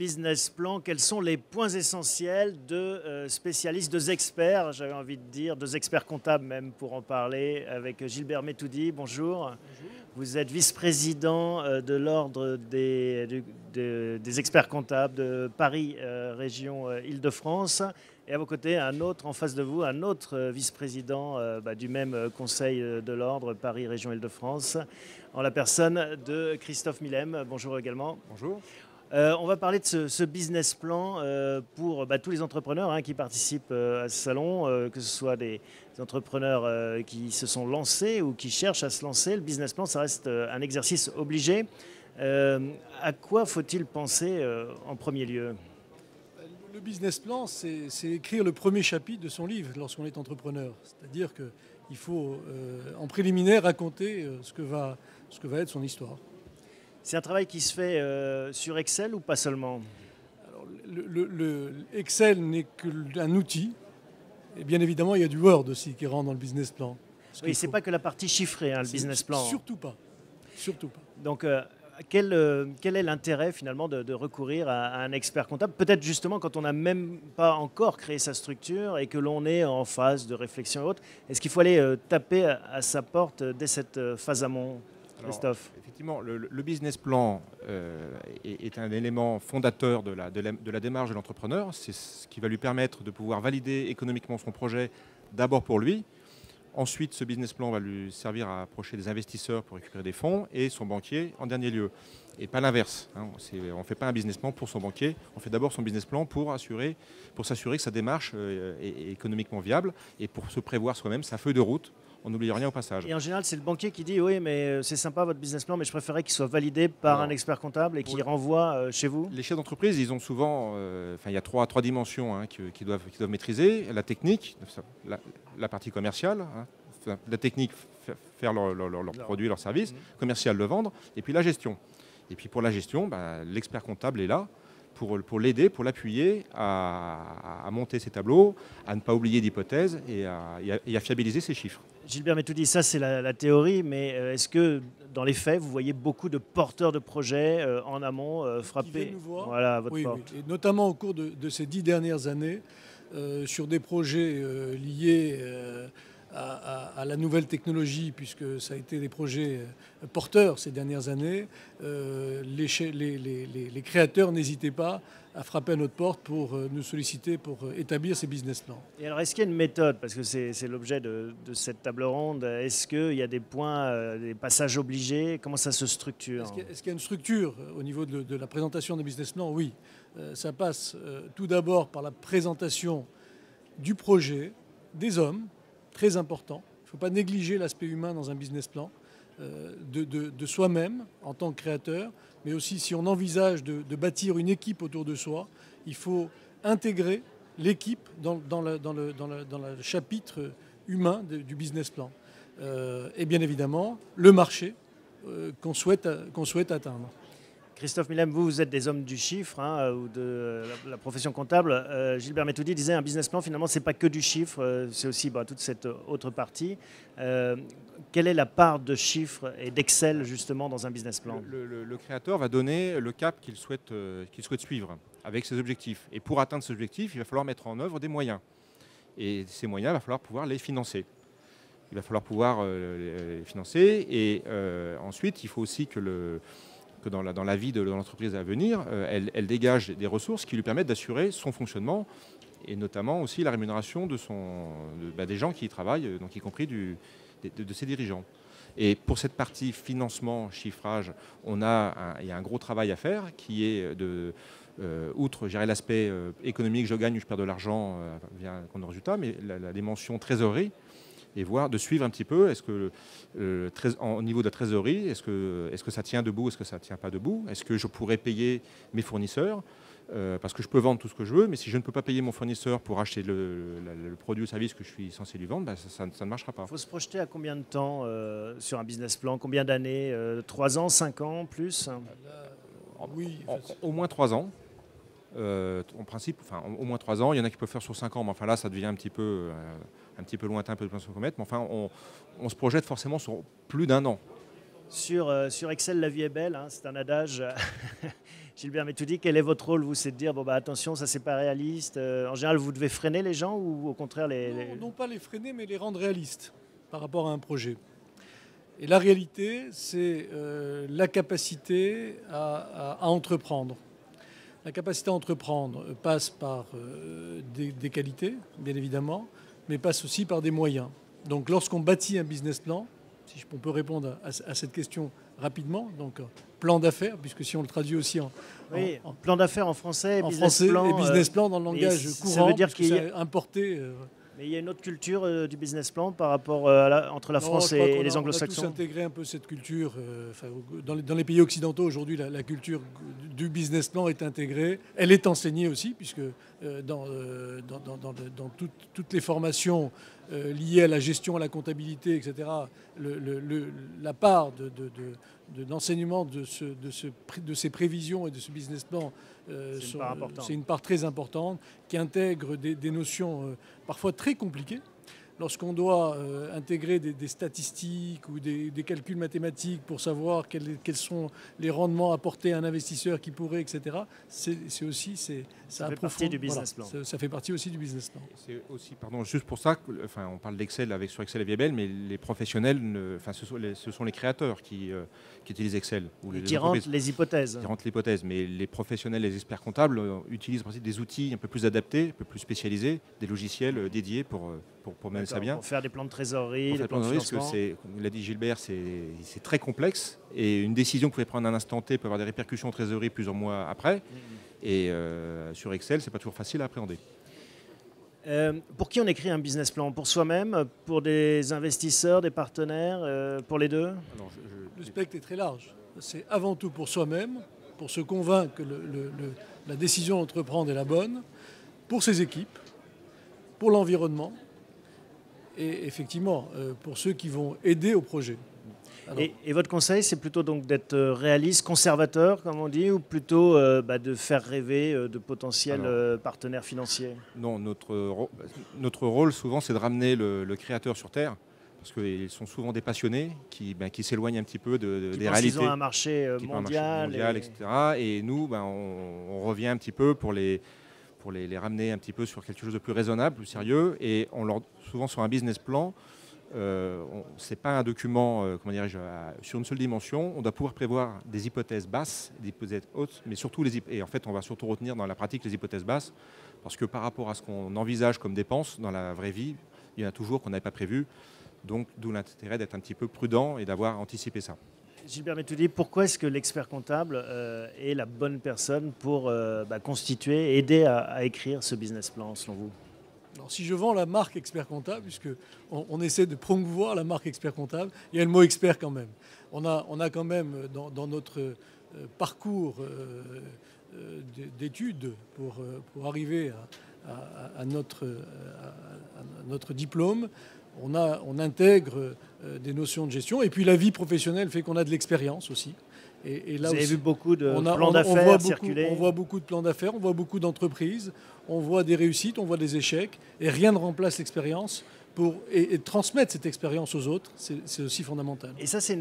business plan, quels sont les points essentiels de spécialistes, deux experts, j'avais envie de dire, deux experts comptables même pour en parler, avec Gilbert Metoudi. Bonjour. Bonjour. Vous êtes vice-président de l'Ordre des experts comptables de Paris, région Île-de-France. Et à vos côtés, un autre, en face de vous, un autre vice-président du même conseil de l'Ordre, Paris, région Île-de-France, en la personne de Christophe Milem. Bonjour également. Bonjour. On va parler de ce business plan pour tous les entrepreneurs qui participent à ce salon, que ce soit des entrepreneurs qui se sont lancés ou qui cherchent à se lancer. Le business plan, ça reste un exercice obligé. À quoi faut-il penser en premier lieu ? Le business plan, c'est écrire le premier chapitre de son livre lorsqu'on est entrepreneur. C'est-à-dire qu'il faut, en préliminaire, raconter ce que va être son histoire. C'est un travail qui se fait sur Excel ou pas seulement ? Alors, Excel n'est qu'un outil. Et bien évidemment, il y a du Word aussi qui rentre dans le business plan. Oui, c'est pas que la partie chiffrée, le business plan. Surtout pas. Surtout pas. Donc, quel est l'intérêt finalement de recourir à un expert comptable ? Peut-être justement quand on n'a même pas encore créé sa structure et que l'on est en phase de réflexion et autres. Est-ce qu'il faut aller taper à sa porte dès cette phase amont ? Christophe. Alors, effectivement, le business plan est un élément fondateur de la démarche de l'entrepreneur. C'est ce qui va lui permettre de pouvoir valider économiquement son projet d'abord pour lui. Ensuite, ce business plan va lui servir à approcher des investisseurs pour récupérer des fonds et son banquier en dernier lieu. Et pas l'inverse. On ne fait pas un business plan pour son banquier, on fait d'abord son business plan pour s'assurer que sa démarche est économiquement viable et pour se prévoir soi-même sa feuille de route. On n'oublie rien au passage. Et en général, c'est le banquier qui dit « Oui, mais c'est sympa votre business plan, mais je préférerais qu'il soit validé par un expert comptable et qu'il renvoie chez vous ». Les chefs d'entreprise, ils ont souvent... il y a trois dimensions qu'ils doivent maîtriser. La technique, la partie commerciale, la technique, faire leurs produits, leurs services, commercial, le vendre, et puis la gestion. Et puis pour la gestion, l'expert comptable est là pour l'aider, pour l'appuyer à monter ses tableaux, à ne pas oublier d'hypothèses et à fiabiliser ses chiffres. Gilbert Metoudi, ça c'est la théorie, mais est-ce que dans les faits, vous voyez beaucoup de porteurs de projets en amont frapper à votre porte ? Oui, et notamment au cours de ces 10 dernières années, sur des projets liés à la nouvelle technologie, puisque ça a été des projets porteurs ces dernières années, les créateurs n'hésitaient pas à frapper à notre porte pour nous solliciter pour établir ces business plans. Et alors, est-ce qu'il y a une méthode ? Parce que c'est l'objet de cette table ronde. Est-ce qu'il y a des points, des passages obligés ? Comment ça se structure ? Est-ce qu'il y a une structure au niveau de la présentation des business plans ? Oui. Ça passe tout d'abord par la présentation du projet, des hommes, très important. Il ne faut pas négliger l'aspect humain dans un business plan, de soi-même en tant que créateur, mais aussi si on envisage de bâtir une équipe autour de soi, il faut intégrer l'équipe dans le chapitre humain du business plan. Et bien évidemment, le marché qu'on souhaite atteindre. Christophe Milem, vous êtes des hommes du chiffre ou de la profession comptable. Gilbert Metoudi disait un business plan, finalement, ce n'est pas que du chiffre, c'est aussi toute cette autre partie. Quelle est la part de chiffres et d'Excel, justement, dans un business plan ? Le créateur va donner le cap qu'il souhaite suivre avec ses objectifs. Et pour atteindre ces objectifs, il va falloir mettre en œuvre des moyens. Et ces moyens, il va falloir pouvoir les financer. Il va falloir pouvoir les financer. Et ensuite, il faut aussi que dans la vie de l'entreprise à venir, elle dégage des ressources qui lui permettent d'assurer son fonctionnement et notamment aussi la rémunération des gens qui y travaillent, donc y compris de ses dirigeants. Et pour cette partie financement, chiffrage, il y a un gros travail à faire qui est outre l'aspect économique, je gagne ou je perds de l'argent via un résultat, mais la dimension trésorerie. Et voir, de suivre un petit peu, est-ce que au niveau de la trésorerie, est-ce que ça tient debout, est-ce que ça ne tient pas debout, est-ce que je pourrais payer mes fournisseurs, parce que je peux vendre tout ce que je veux, mais si je ne peux pas payer mon fournisseur pour acheter le produit ou service que je suis censé lui vendre, ça ne marchera pas. Il faut se projeter à combien de temps sur un business plan ? Combien d'années ? 3 ans, 5 ans, plus ? Oui, au moins 3 ans. En principe, au moins 3 ans. Il y en a qui peuvent faire sur 5 ans, mais là, ça devient un petit peu lointain, un peu de pinceau qu'on mette. Mais on se projette forcément sur plus d'1 an. Sur Excel, la vie est belle, c'est un adage. Gilbert Metoudi, quel est votre rôle, vous? C'est de dire, bon, bah, attention, ça, c'est pas réaliste. En général, vous devez freiner les gens ou au contraire Non, pas les freiner, mais les rendre réalistes par rapport à un projet. Et la réalité, c'est la capacité à entreprendre. La capacité à entreprendre passe par des qualités, bien évidemment, mais passe aussi par des moyens. Donc lorsqu'on bâtit un business plan, si on peut répondre à cette question rapidement, donc plan d'affaires, puisque si on le traduit aussi oui, plan d'affaires en français, et business plan dans le langage courant, ça veut dire qu'il est importé. Mais il y a une autre culture du business plan par rapport entre la France et les anglo-saxons. On a tous intégré un peu cette culture. Dans les pays occidentaux, aujourd'hui, la culture du business plan est intégrée. Elle est enseignée aussi, puisque dans toutes les formations liées à la gestion, à la comptabilité, etc., la part d'enseignement de ces prévisions et de ce business plan, c'est une part très importante qui intègre des notions parfois très compliquées. Lorsqu'on doit intégrer des statistiques ou des calculs mathématiques pour savoir quels sont les rendements apportés à un investisseur qui pourrait, etc., ça fait partie du business plan. Ça fait partie aussi du business plan. C'est aussi, pardon, juste pour ça, on parle d'Excel sur Excel et VBL, mais les professionnels, ce sont les créateurs qui utilisent Excel. Qui rentrent les hypothèses. Qui rentrent l'hypothèse, mais les professionnels, les experts comptables utilisent en principe des outils un peu plus adaptés, un peu plus spécialisés, des logiciels dédiés pour mener ça bien. Pour faire des plans de trésorerie, des plans de financement. Comme l'a dit Gilbert, c'est très complexe. Et une décision que vous pouvez prendre à un instant T peut avoir des répercussions en trésorerie plusieurs mois après. Et sur Excel, c'est pas toujours facile à appréhender. Pour qui on écrit un business plan? Pour soi-même, pour des investisseurs, des partenaires, pour les deux? Le spectre est très large. C'est avant tout pour soi-même, pour se convaincre que la décision d'entreprendre est la bonne, pour ses équipes, pour l'environnement, et effectivement pour ceux qui vont aider au projet. Alors, et votre conseil, c'est plutôt donc d'être réaliste, conservateur, comme on dit, ou plutôt de faire rêver de potentiels partenaires financiers? Non, notre rôle souvent, c'est de ramener le créateur sur Terre, parce qu'ils sont souvent des passionnés qui s'éloignent un petit peu des réalités. Ils ont un marché mondial, etc. Et nous, on revient un petit peu pour les ramener un petit peu sur quelque chose de plus raisonnable, plus sérieux. Et souvent sur un business plan, c'est pas un document sur une seule dimension. On doit pouvoir prévoir des hypothèses basses, des hypothèses hautes, mais surtout et en fait on va surtout retenir dans la pratique les hypothèses basses, parce que par rapport à ce qu'on envisage comme dépenses dans la vraie vie, il y en a toujours qu'on n'avait pas prévu. Donc d'où l'intérêt d'être un petit peu prudent et d'avoir anticipé ça. Gilbert Metoudi, pourquoi est-ce que l'expert comptable est la bonne personne pour constituer, aider à écrire ce business plan, selon vous? Alors, si je vends la marque expert comptable, puisqu'on essaie de promouvoir la marque expert comptable, il y a le mot expert quand même. On a quand même dans notre parcours d'études pour arriver à notre diplôme, on intègre des notions de gestion. Et puis la vie professionnelle fait qu'on a de l'expérience aussi. Et là, vous avez vu beaucoup de plans d'affaires circuler? On voit beaucoup de plans d'affaires, on voit beaucoup d'entreprises, on voit des réussites, on voit des échecs. Et rien ne remplace l'expérience. Et transmettre cette expérience aux autres, c'est aussi fondamental. Et ça, c'est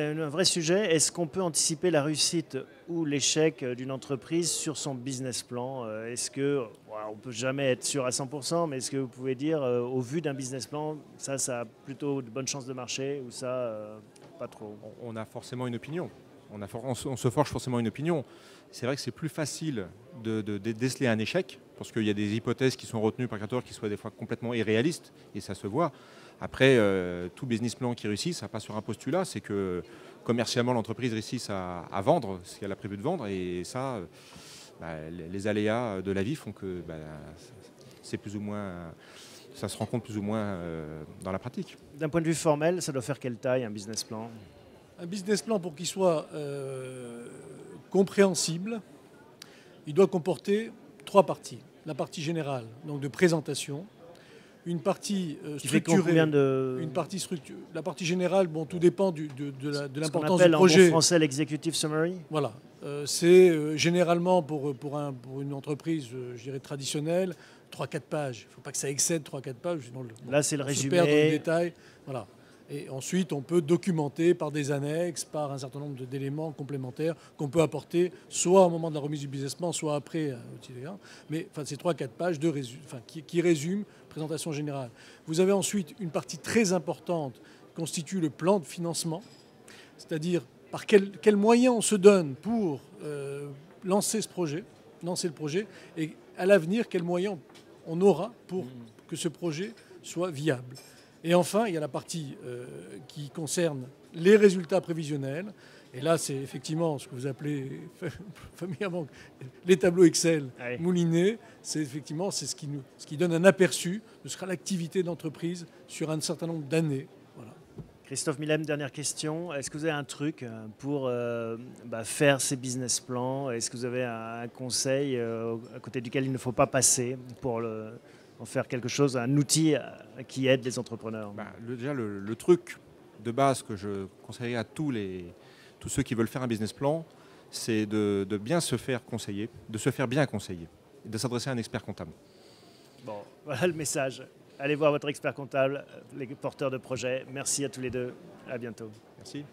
un vrai sujet. Est-ce qu'on peut anticiper la réussite ou l'échec d'une entreprise sur son business plan? Est-ce que, on ne peut jamais être sûr à 100%, mais est-ce que vous pouvez dire, au vu d'un business plan, ça a plutôt de bonnes chances de marcher ou ça, pas trop? On a forcément une opinion. On se forge forcément une opinion. C'est vrai que c'est plus facile de déceler un échec, parce qu'il y a des hypothèses qui sont retenues par le créateur qui soient des fois complètement irréalistes, et ça se voit. Après, tout business plan qui réussit, ça passe sur un postulat, c'est que commercialement, l'entreprise réussisse à vendre ce qu'elle a prévu de vendre, et ça, les aléas de la vie font que c'est plus ou moins... ça se rencontre plus ou moins dans la pratique. D'un point de vue formel, ça doit faire quelle taille, un business plan? Un business plan, pour qu'il soit compréhensible, il doit comporter 3 parties. La partie générale, donc de présentation, une partie structurée, une partie structurée. La partie générale, tout dépend de l'importance du projet. En bon français, l'executive summary. Voilà, c'est généralement pour une entreprise, je dirais traditionnelle, 3-4 pages. Il ne faut pas que ça excède 3-4 pages. Là, c'est le résumé. Se perdre dans le détail. Voilà. Et ensuite, on peut documenter par des annexes, par un certain nombre d'éléments complémentaires qu'on peut apporter soit au moment de la remise du business plan, soit après au TVA. Mais enfin, c'est 3-4 pages qui résument la présentation générale. Vous avez ensuite une partie très importante qui constitue le plan de financement, c'est-à-dire par quels moyens on se donne pour lancer le projet, et à l'avenir, quels moyens on aura pour que ce projet soit viable. Et enfin, il y a la partie qui concerne les résultats prévisionnels. Et là, c'est effectivement ce que vous appelez familièrement les tableaux Excel moulinés. C'est effectivement ce qui donne un aperçu de ce sera l'activité d'entreprise sur un certain nombre d'années. Voilà. Christophe Millem, dernière question. Est-ce que vous avez un truc pour faire ces business plans? Est-ce que vous avez un conseil à côté duquel il ne faut pas passer pour en faire quelque chose, un outil qui aide les entrepreneurs? Déjà, le truc de base que je conseillerais à tous ceux qui veulent faire un business plan, c'est de bien se faire conseiller, de se faire bien conseiller, et de s'adresser à un expert comptable. Bon, voilà le message. Allez voir votre expert comptable, les porteurs de projets. Merci à tous les deux. À bientôt. Merci.